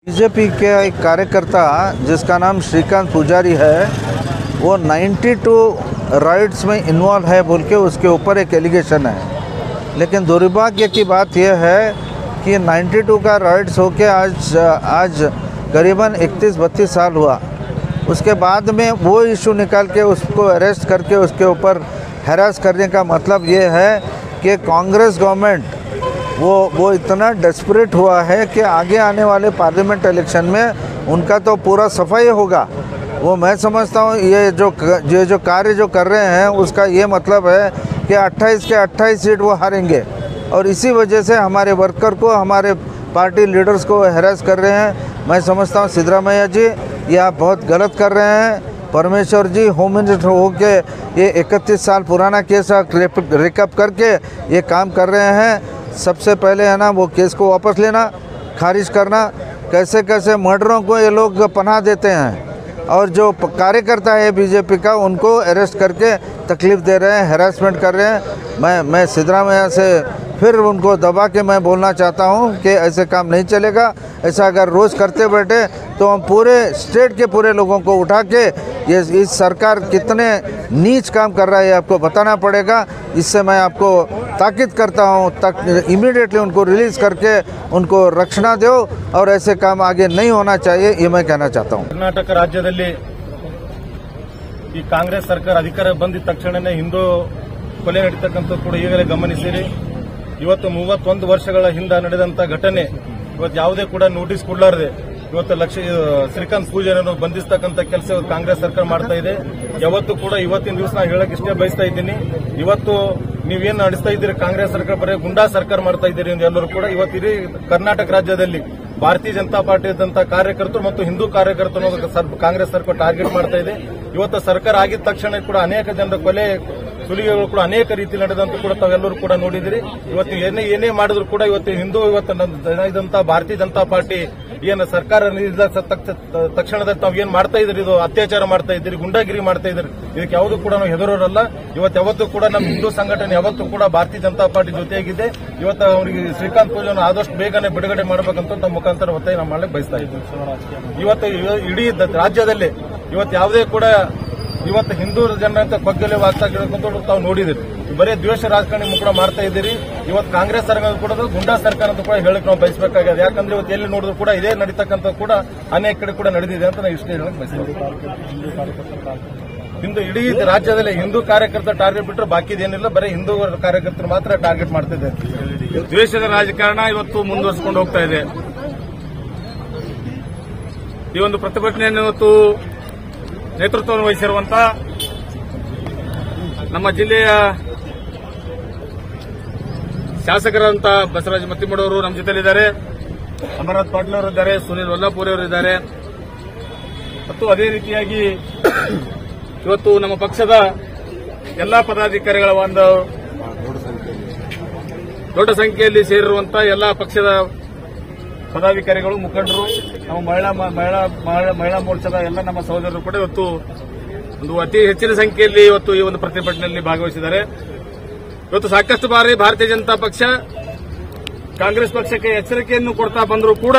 BJP के एक कार्यकर्ता जिसका नाम श्रीकांत पुजारी है, वो 92 राइड्स में इन्वॉल्व है बोल के उसके ऊपर एक एलिगेशन है। लेकिन दुर्भाग्य की बात यह है कि 92 का राइड्स होके आज करीबन 31-32 साल हुआ। उसके बाद में वो इशू निकाल के उसको अरेस्ट करके उसके ऊपर हैरास करने का मतलब ये है कि कांग्रेस गवर्नमेंट वो इतना डेस्परेट हुआ है कि आगे आने वाले पार्लियामेंट इलेक्शन में उनका तो पूरा सफाई होगा। वो मैं समझता हूँ ये जो कार्य जो कर रहे हैं उसका ये मतलब है कि 28 के 28 सीट वो हारेंगे, और इसी वजह से हमारे वर्कर को, हमारे पार्टी लीडर्स को हैरास कर रहे हैं। मैं समझता हूँ सिद्धरामैया जी ये आप बहुत गलत कर रहे हैं। परमेश्वर जी होम मिनिस्टर हो के ये 31 साल पुराना केस रिकअप करके ये काम कर रहे हैं। सबसे पहले है ना वो केस को वापस लेना, खारिज करना। कैसे कैसे मर्डरों को ये लोग पनाह देते हैं, और जो कार्यकर्ता है बीजेपी का उनको अरेस्ट करके तकलीफ़ दे रहे हैं, हैरासमेंट कर रहे हैं। मैं सिद्धरामैया से फिर उनको दबा के मैं बोलना चाहता हूं कि ऐसे काम नहीं चलेगा। ऐसा अगर रोज़ करते बैठे तो हम पूरे स्टेट के पूरे लोगों को उठा के इस सरकार कितने नीच काम कर रहा है आपको बताना पड़ेगा। इससे मैं आपको ताकीद करता हूं, इमीडिएटली उनको रिलीज़ करके उनको रक्षणा दो, और ऐसे काम आगे नहीं होना चाहिए, ये मैं कहना चाहता हूँ। कर्नाटक राज्यದಲ್ಲಿ ಈ ಕಾಂಗ್ರೆಸ್ ಸರ್ಕಾರ ಅಧಿಕಾರ ಬಂದಿದ ತಕ್ಷಣನೇ ಹಿಂದೂ ಕೊಲೆ ನಡೀತಕ್ಕಂಥ ಕೂಡ ಈಗಲೇ ಗಮನಿಸಿರಿ. ಇವತ್ತು 31 ವರ್ಷಗಳ ಹಿಂದೆ ನಡೆದಂತ ಘಟನೆ ಇವತ್ತು ಯಾವುದೇ ಕೂಡ ನೋಟಿಸ್ ಕೊಡಲಾರದೆ ಇವತ್ತು ಶ್ರೀಕಾಂತ್ ಪೂಜಾರಿಯನ್ನು ಬಂಧಿಸತಕ್ಕಂಥ ಕೆಲಸ ಕಾಂಗ್ರೆಸ್ ಸರ್ಕಾರ ಮಾಡ್ತಾ ಇದೆ. ಯಾವತ್ತೂ ಕೂಡ ಇವತ್ತಿನ ದಿವಸ ನಾನು ಹೇಳಕ್ ಇಷ್ಟೇ ಬಯಸ್ತಾ ಇದ್ದೀನಿ, ಇವತ್ತು ನೀವೇನು ನಡೆಸ್ತಾ ಇದ್ದೀರಿ ಕಾಂಗ್ರೆಸ್ ಸರ್ಕಾರ ಬರೀ ಗುಂಡಾ ಸರ್ಕಾರ ಮಾಡ್ತಾ ಇದ್ದೀರಿ ಎಂದು ಎಲ್ಲರೂ ಕೂಡ ಇವತ್ತು ಇಡೀ ಕರ್ನಾಟಕ ರಾಜ್ಯದಲ್ಲಿ ಭಾರತೀಯ ಜನತಾ ಪಾರ್ಟಿ ಇದ್ದಂತಹ ಕಾರ್ಯಕರ್ತರು ಮತ್ತು ಹಿಂದೂ ಕಾರ್ಯಕರ್ತರು ಕಾಂಗ್ರೆಸ್ ಸರ್ಕಾರ ಟಾರ್ಗೆಟ್ ಮಾಡ್ತಾ ಇದೆ. ಇವತ್ತು ಸರ್ಕಾರ ಆಗಿದ ತಕ್ಷಣ ಕೂಡ ಅನೇಕ ಜನರ ಕೊಲೆ ಸುಲಿಗೆಗಳು ಕೂಡ ಅನೇಕ ರೀತಿ ನಡೆದಂತೂ ಕೂಡ ತಾವೆಲ್ಲರೂ ಕೂಡ ನೋಡಿದಿರಿ. ಇವತ್ತು ಏನೇ ಮಾಡಿದ್ರು ಕೂಡ ಇವತ್ತು ಹಿಂದೂ ಇದ್ದಂತಹ ಭಾರತೀಯ ಜನತಾ ಪಾರ್ಟಿ ಏನು ಸರ್ಕಾರ ತಕ್ಷಣದಲ್ಲಿ ತಾವು ಏನ್ ಮಾಡ್ತಾ ಇದ್ರಿ, ಇದು ಅತ್ಯಾಚಾರ ಮಾಡ್ತಾ ಇದ್ದೀರಿ, ಗುಂಡಾಗಿರಿ ಮಾಡ್ತಾ ಇದ್ರಿ, ಇದಕ್ಕೆ ಯಾವುದು ಕೂಡ ನಾವು ಹೆದರೋರಲ್ಲ. ಇವತ್ತು ಯಾವತ್ತೂ ಕೂಡ ನಮ್ಮ ಹಿಂದೂ ಸಂಘಟನೆ ಯಾವತ್ತೂ ಕೂಡ ಭಾರತೀಯ ಜನತಾ ಪಾರ್ಟಿ ಜೊತೆಯಾಗಿದೆ. ಇವತ್ತು ಅವರಿಗೆ ಶ್ರೀಕಾಂತ್ ಪೂಜಾರಿಯನ್ನು ಆದಷ್ಟು ಬೇಗನೆ ಬಿಡುಗಡೆ ಮಾಡಬೇಕಂತ ನಮ್ಮ ಮುಖಾಂತರ ಒತ್ತಾಯ ನಾವು ಮಾಡಲಿಕ್ಕೆ ಬಯಸ್ತಾ ಇದ್ದೀವಿ. ಇವತ್ತು ಇಡೀ ರಾಜ್ಯದಲ್ಲಿ ಇವತ್ತು ಯಾವುದೇ ಕೂಡ ಇವತ್ತು ಹಿಂದೂ ಜನರಂತ ಕಗ್ಗಲೆವಾಗ್ತಾ ತಾವು ನೋಡಿದಿರಿ. ಬರೀ ದ್ವೇಷ ರಾಜಕಾರಣ ಕೂಡ ಮಾಡ್ತಾ ಇದ್ದೀರಿ. ಇವತ್ತು ಕಾಂಗ್ರೆಸ್ ಸರ್ಕಾರ ಕೂಡ ಗುಂಡಾ ಸರ್ಕಾರ ಅಂತ ಕೂಡ ಹೇಳಕ್ ನಾವು ಬಯಸಬೇಕಾಗಿದೆ. ಯಾಕಂದ್ರೆ ಇವತ್ತು ಎಲ್ಲಿ ನೋಡಿದ್ರು ಕೂಡ ಇದೇ ನಡೀತಕ್ಕಂಥ ಕೂಡ ಅನೇಕ ಕಡೆ ಕೂಡ ನಡೆದಿದೆ ಅಂತ ನಾವು ಇಷ್ಟೇ ಹೇಳಕ್ ಬಯಸ್ತೀವಿ. ಹಿಂದೂ ಇಡೀ ರಾಜ್ಯದಲ್ಲಿ ಹಿಂದೂ ಕಾರ್ಯಕರ್ತ ಟಾರ್ಗೆಟ್ ಬಿಟ್ಟರೆ ಬಾಕಿದೇನಿಲ್ಲ, ಬರೀ ಹಿಂದೂ ಕಾರ್ಯಕರ್ತರು ಮಾತ್ರ ಟಾರ್ಗೆಟ್ ಮಾಡ್ತಿದೆ. ದ್ವೇಷದ ರಾಜಕಾರಣ ಇವತ್ತು ಮುಂದುವರಿಸಿಕೊಂಡು ಹೋಗ್ತಾ ಇದೆ. ಈ ಒಂದು ಪ್ರತಿಭಟನೆಯನ್ನು ಇವತ್ತು ನೇತೃತ್ವವನ್ನು ವಹಿಸಿರುವಂತಹ ನಮ್ಮ ಜಿಲ್ಲೆಯ ಶಾಸಕರಂತ ಬಸವರಾಜ ಮತ್ತಿಮೂಡವರು ನಮ್ಮ ಜೊತೆಲಿದ್ದಾರೆ, ಅಮರನಾಥ್ ಪಾಟೀಲ್ ಅವರು ಇದ್ದಾರೆ, ಸುನೀಲ್ ವಲ್ಲಾಪುರಿ ಅವರು ಇದ್ದಾರೆ. ಮತ್ತು ಅದೇ ರೀತಿಯಾಗಿ ಇವತ್ತು ನಮ್ಮ ಪಕ್ಷದ ಎಲ್ಲಾ ಪದಾಧಿಕಾರಿಗಳ ಒಂದು ದೊಡ್ಡ ಸಂಖ್ಯೆಯಲ್ಲಿ ಸೇರಿರುವಂತಹ ಎಲ್ಲಾ ಪಕ್ಷದ ಪದಾಧಿಕಾರಿಗಳು, ಮುಖಂಡರು, ನಮ್ಮ ಮಹಿಳಾ ಮೋರ್ಚಾದ ಎಲ್ಲ ನಮ್ಮ ಸಹೋದರರು ಕೂಡ ಇವತ್ತು ಒಂದು ಅತಿ ಹೆಚ್ಚಿನ ಸಂಖ್ಯೆಯಲ್ಲಿ ಇವತ್ತು ಈ ಒಂದು ಪ್ರತಿಭಟನೆಯಲ್ಲಿ ಭಾಗವಹಿಸಿದ್ದಾರೆ. ಇವತ್ತು ಸಾಕಷ್ಟು ಬಾರಿ ಭಾರತೀಯ ಜನತಾ ಪಕ್ಷ ಕಾಂಗ್ರೆಸ್ ಪಕ್ಷಕ್ಕೆ ಎಚ್ಚರಿಕೆಯನ್ನು ಕೊಡ್ತಾ ಬಂದರೂ ಕೂಡ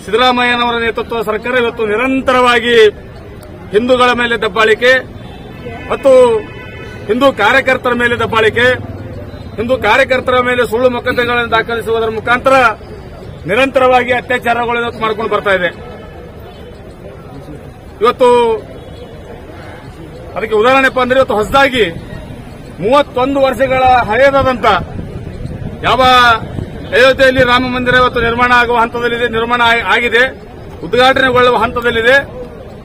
ಸಿದ್ದರಾಮಯ್ಯನವರ ನೇತೃತ್ವದ ಸರ್ಕಾರ ಇವತ್ತು ನಿರಂತರವಾಗಿ ಹಿಂದೂಗಳ ಮೇಲೆ ದಬ್ಬಾಳಿಕೆ ಮತ್ತು ಹಿಂದೂ ಕಾರ್ಯಕರ್ತರ ಮೇಲೆ ದಬ್ಬಾಳಿಕೆ, ಹಿಂದೂ ಕಾರ್ಯಕರ್ತರ ಮೇಲೆ ಸುಳ್ಳು ಮೊಕದ್ದಮೆಗಳನ್ನು ದಾಖಲಿಸುವುದರ ಮುಖಾಂತರ ನಿರಂತರವಾಗಿ ಅತ್ಯಾಚಾರಗಳು ಮಾಡಿಕೊಂಡು ಬರ್ತಾ ಇದೆ. ಇವತ್ತು ಅದಕ್ಕೆ ಉದಾಹರಣೆಪ್ಪ ಅಂದ್ರೆ ಇವತ್ತು ಹೊಸದಾಗಿ 31 ವರ್ಷಗಳ ಹಳೆಯದಾದಂತ ಯಾವ ಅಯೋಧ್ಯೆಯಲ್ಲಿ ರಾಮ ಮಂದಿರ ಇವತ್ತು ನಿರ್ಮಾಣ ಆಗುವ ಹಂತದಲ್ಲಿದೆ, ನಿರ್ಮಾಣ ಆಗಿದೆ, ಉದ್ಘಾಟನೆಗೊಳ್ಳುವ ಹಂತದಲ್ಲಿದೆ.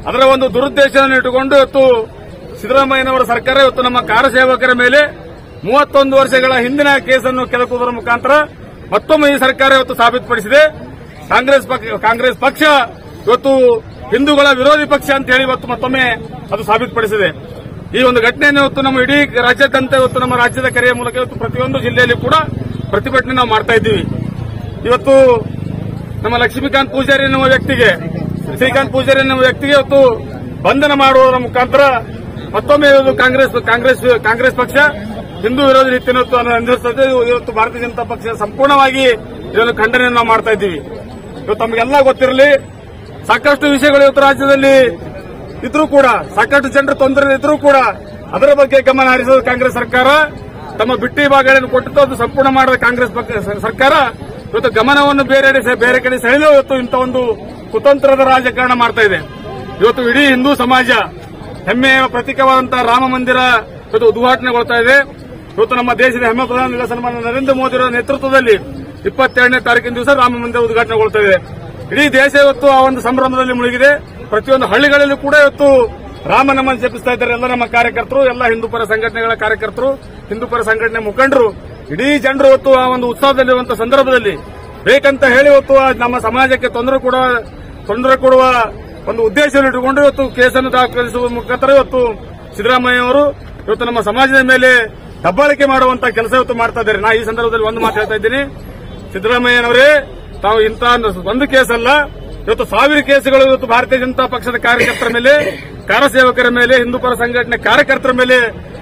ಅದರ ಒಂದು ದುರುದ್ದೇಶವನ್ನು ಇಟ್ಟುಕೊಂಡು ಇವತ್ತು ಸಿದ್ದರಾಮಯ್ಯನವರ ಸರ್ಕಾರ ಇವತ್ತು ನಮ್ಮ ಕಾರ್ಯಸೇವಕರ ಮೇಲೆ 31 ವರ್ಷಗಳ ಹಿಂದಿನ ಕೇಸನ್ನು ಕೆದಕುವುದರ ಮುಖಾಂತರ ಮತ್ತೊಮ್ಮೆ ಈ ಸರ್ಕಾರ ಇವತ್ತು ಸಾಬೀತುಪಡಿಸಿದೆ. ಕಾಂಗ್ರೆಸ್ ಪಕ್ಷ ಇವತ್ತು ಹಿಂದೂಗಳ ವಿರೋಧಿ ಪಕ್ಷ ಅಂತ ಹೇಳಿ ಇವತ್ತು ಮತ್ತೊಮ್ಮೆ ಅದು ಸಾಬೀತುಪಡಿಸಿದೆ. ಈ ಒಂದು ಘಟನೆಯನ್ನು ಇವತ್ತು ನಮ್ಮ ಇಡೀ ರಾಜ್ಯಾದ್ಯಂತ ಇವತ್ತು ನಮ್ಮ ರಾಜ್ಯದ ಕರೆಯ ಮೂಲಕ ಇವತ್ತು ಪ್ರತಿಯೊಂದು ಜಿಲ್ಲೆಯಲ್ಲಿ ಕೂಡ ಪ್ರತಿಭಟನೆ ನಾವು ಮಾಡ್ತಾ ಇದ್ದೀವಿ. ಇವತ್ತು ನಮ್ಮ ಶ್ರೀಕಾಂತ್ ಪೂಜಾರಿ ಎನ್ನುವ ವ್ಯಕ್ತಿಗೆ ಇವತ್ತು ಬಂಧನ ಮಾಡುವುದರ ಮುಖಾಂತರ ಮತ್ತೊಮ್ಮೆ ಕಾಂಗ್ರೆಸ್ ಪಕ್ಷ ಹಿಂದೂ ವಿರೋಧಿ ರೀತಿಯನ್ನು ಅನುಸರಿಸುತ್ತದೆ. ಇವತ್ತು ಭಾರತೀಯ ಜನತಾ ಪಕ್ಷ ಸಂಪೂರ್ಣವಾಗಿ ಇದನ್ನು ಖಂಡನೆಯನ್ನು ನಾವು ಮಾಡ್ತಾ ಇದ್ದೀವಿ. ಇವತ್ತು ತಮಗೆಲ್ಲ ಗೊತ್ತಿರಲಿ, ಸಾಕಷ್ಟು ವಿಷಯಗಳು ಇವತ್ತು ರಾಜ್ಯದಲ್ಲಿ ಇದ್ರೂ ಕೂಡ, ಸಾಕಷ್ಟು ಜನರು ತೊಂದರೆ ಇದ್ರೂ ಕೂಡ ಅದರ ಬಗ್ಗೆ ಗಮನ ಹರಿಸಿದ ಕಾಂಗ್ರೆಸ್ ಸರ್ಕಾರ, ತಮ್ಮ ಬಿಟ್ಟಿ ಭಾಗಗಳನ್ನು ಕೊಟ್ಟಿತ್ತು, ಅದು ಸಂಪೂರ್ಣ ಮಾಡಿದ ಕಾಂಗ್ರೆಸ್ ಸರ್ಕಾರ ಇವತ್ತು ಗಮನವನ್ನು ಬೇರೆ ಕಡೆ ಸೆಳೆದು ಇವತ್ತು ಇಂಥ ಒಂದು ಕುತಂತ್ರದ ರಾಜಕಾರಣ ಮಾಡ್ತಾ ಇದೆ. ಇವತ್ತು ಇಡೀ ಹಿಂದೂ ಸಮಾಜ ಹೆಮ್ಮೆಯ ಪ್ರತೀಕವಾದಂತಹ ರಾಮ ಮಂದಿರ ಇವತ್ತು ಉದ್ಘಾಟನೆಗೊಳ್ತಾ ಇದೆ. ಇವತ್ತು ನಮ್ಮ ದೇಶದ ಹೆಮ್ಮೆ ಪ್ರಧಾನಿ ಸನ್ಮಾನ ನರೇಂದ್ರ ಮೋದಿ ಅವರ ನೇತೃತ್ವದಲ್ಲಿ 22ನೇ ತಾರೀಕಿನ ದಿವಸ ರಾಮ ಮಂದಿರ ಉದ್ಘಾಟನೆಗೊಳ್ತಾ ಇದೆ. ಇಡೀ ದೇಶ ಇವತ್ತು ಆ ಒಂದು ಸಂಭ್ರಮದಲ್ಲಿ ಮುಳುಗಿದೆ. ಪ್ರತಿಯೊಂದು ಹಳ್ಳಿಗಳಲ್ಲಿ ಕೂಡ ಇವತ್ತು ರಾಮನಮನ ಜಪಿಸ್ತಾ ಇದ್ದಾರೆ ಎಲ್ಲ ನಮ್ಮ ಕಾರ್ಯಕರ್ತರು, ಎಲ್ಲ ಹಿಂದೂ ಪರ ಸಂಘಟನೆಗಳ ಕಾರ್ಯಕರ್ತರು, ಹಿಂದೂ ಪರ ಸಂಘಟನೆ ಮುಖಂಡರು, ಇಡೀ ಜನರು ಇವತ್ತು ಆ ಒಂದು ಉತ್ಸವದಲ್ಲಿರುವಂತಹ ಸಂದರ್ಭದಲ್ಲಿ ಬೇಕಂತ ಹೇಳಿ ಇವತ್ತು ನಮ್ಮ ಸಮಾಜಕ್ಕೆ ತೊಂದರೆ ಕೊಡುವ ಒಂದು ಉದ್ದೇಶವನ್ನು ಇಟ್ಟುಕೊಂಡು ಇವತ್ತು ಕೇಸನ್ನು ದಾಖಲಿಸುವ ಮುಖಾಂತರ ಇವತ್ತು ಸಿದ್ದರಾಮಯ್ಯ ಅವರು ಇವತ್ತು ನಮ್ಮ ಸಮಾಜದ ಮೇಲೆ ದಬ್ಬಾಳಿಕೆ ಮಾಡುವಂತಹ ಕೆಲಸ ಇವತ್ತು ಮಾಡ್ತಾ ಇದ್ದಾರೆ. ನಾ ಈ ಸಂದರ್ಭದಲ್ಲಿ ಒಂದು ಮಾತು ಹೇಳ್ತಾ ಇದ್ದೀನಿ, ಸಿದ್ದರಾಮಯ್ಯನವರೇ, ತಾವು ಇಂತಹ ಒಂದು ಕೇಸ್ ಅಲ್ಲ, ಇವತ್ತು 1000 ಕೇಸುಗಳು ಇವತ್ತು ಭಾರತೀಯ ಜನತಾ ಪಕ್ಷದ ಕಾರ್ಯಕರ್ತರ ಮೇಲೆ, ಕಾರ್ಯಸೇವಕರ ಮೇಲೆ, ಹಿಂದೂ ಪರ ಸಂಘಟನೆ ಕಾರ್ಯಕರ್ತರ ಮೇಲೆ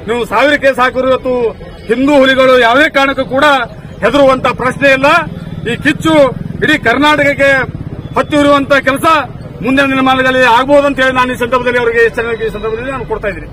ನೀವು 1000 ಕೇಸ್ ಹಾಕಿದ್ರು ಇವತ್ತು ಹಿಂದೂ ಹುಲಿಗಳು ಯಾವುದೇ ಕಾರಣಕ್ಕೂ ಕೂಡ ಹೆದರುವಂತಹ ಪ್ರಶ್ನೆ ಇಲ್ಲ. ಈ ಕಿಚ್ಚು ಇಡೀ ಕರ್ನಾಟಕಕ್ಕೆ ಹೊತ್ತಿರುವಂತಹ ಕೆಲಸ ಮುಂದಿನ ದಿನಮಾನಗಳಲ್ಲಿ ಆಗಬಹುದು ಅಂತ ಹೇಳಿ ನಾನು ಈ ಸಂದರ್ಭದಲ್ಲಿ ಅವರಿಗೆ ಎಚ್ಚರಿಕೆ ನಾನು ಕೊಡ್ತಾ ಇದ್ದೀನಿ.